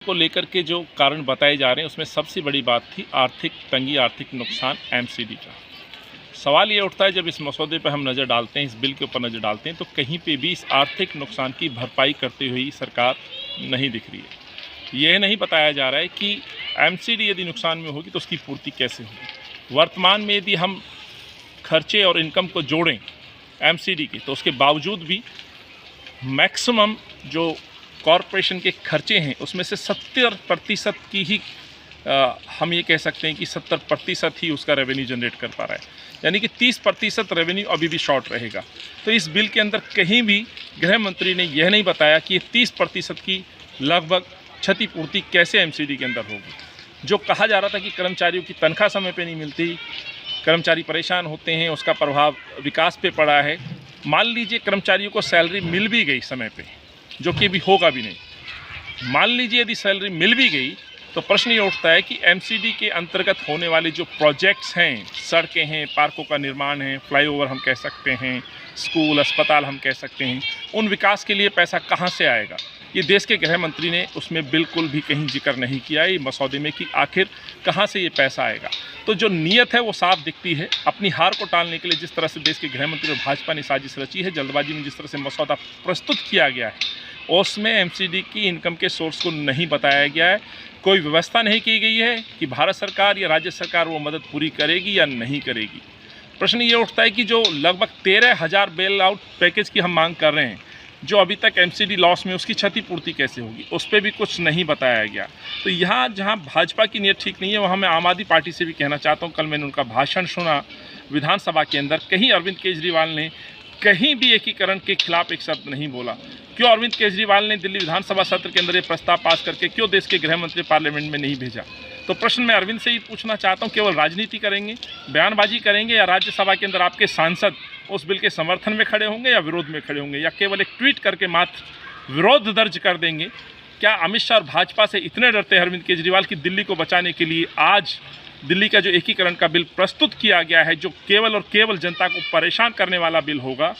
को लेकर के जो कारण बताए जा रहे हैं उसमें सबसे बड़ी बात थी आर्थिक तंगी, आर्थिक नुकसान एमसीडी का। सवाल ये उठता है जब इस मसौदे पर हम नज़र डालते हैं, इस बिल के ऊपर नज़र डालते हैं, तो कहीं पे भी इस आर्थिक नुकसान की भरपाई करते हुए सरकार नहीं दिख रही है। यह नहीं बताया जा रहा है कि एमसीडी यदि नुकसान में होगी तो उसकी पूर्ति कैसे होगी। वर्तमान में यदि हम खर्चे और इनकम को जोड़ें एमसीडी के, तो उसके बावजूद भी मैक्सिमम जो कॉरपोरेशन के खर्चे हैं उसमें से 70% की ही हम ये कह सकते हैं कि 70% ही उसका रेवेन्यू जनरेट कर पा रहा है, यानी कि 30% रेवेन्यू अभी भी शॉर्ट रहेगा। तो इस बिल के अंदर कहीं भी गृह मंत्री ने यह नहीं बताया कि 30% की लगभग क्षतिपूर्ति कैसे एमसीडी के अंदर होगी। जो कहा जा रहा था कि कर्मचारियों की तनख्वाह समय पे नहीं मिलती, कर्मचारी परेशान होते हैं, उसका प्रभाव विकास पे पड़ा है। मान लीजिए कर्मचारियों को सैलरी मिल भी गई समय पे, जो कि अभी होगा भी नहीं। मान लीजिए यदि सैलरी मिल भी गई तो प्रश्न ये उठता है कि एमसीडी के अंतर्गत होने वाले जो प्रोजेक्ट्स हैं, सड़कें हैं, पार्कों का निर्माण है, फ्लाईओवर हम कह सकते हैं, स्कूल, अस्पताल हम कह सकते हैं, उन विकास के लिए पैसा कहाँ से आएगा। ये देश के गृह मंत्री ने उसमें बिल्कुल भी कहीं जिक्र नहीं किया है मसौदे में कि आखिर कहाँ से ये पैसा आएगा। तो जो नीयत है वो साफ दिखती है। अपनी हार को टालने के लिए जिस तरह से देश के गृह मंत्री और भाजपा ने साजिश रची है, जल्दबाजी में जिस तरह से मसौदा प्रस्तुत किया गया है, उसमें एमसीडी की इनकम के सोर्स को नहीं बताया गया है। कोई व्यवस्था नहीं की गई है कि भारत सरकार या राज्य सरकार वो मदद पूरी करेगी या नहीं करेगी। प्रश्न ये उठता है कि जो लगभग 13,000 बेल आउट पैकेज की हम मांग कर रहे हैं, जो अभी तक एमसीडी लॉस में, उसकी क्षतिपूर्ति कैसे होगी, उस पर भी कुछ नहीं बताया गया। तो यहाँ जहाँ भाजपा की नीयत ठीक नहीं है, वहाँ मैं आम आदमी पार्टी से भी कहना चाहता हूँ। कल मैंने उनका भाषण सुना विधानसभा के अंदर, कहीं अरविंद केजरीवाल ने कहीं भी एकीकरण के खिलाफ एक शब्द नहीं बोला। क्यों अरविंद केजरीवाल ने दिल्ली विधानसभा सत्र के अंदर ये प्रस्ताव पास करके क्यों देश के गृह मंत्री पार्लियामेंट में नहीं भेजा। तो प्रश्न मैं अरविंद से ही पूछना चाहता हूँ, केवल राजनीति करेंगे, बयानबाजी करेंगे, या राज्यसभा के अंदर आपके सांसद उस बिल के समर्थन में खड़े होंगे या विरोध में खड़े होंगे, या केवल एक ट्वीट करके मात्र विरोध दर्ज कर देंगे। क्या अमित शाह और भाजपा से इतने डरते हैं अरविंद केजरीवाल की दिल्ली को बचाने के लिए आज दिल्ली का जो एकीकरण का बिल प्रस्तुत किया गया है, जो केवल और केवल जनता को परेशान करने वाला बिल होगा,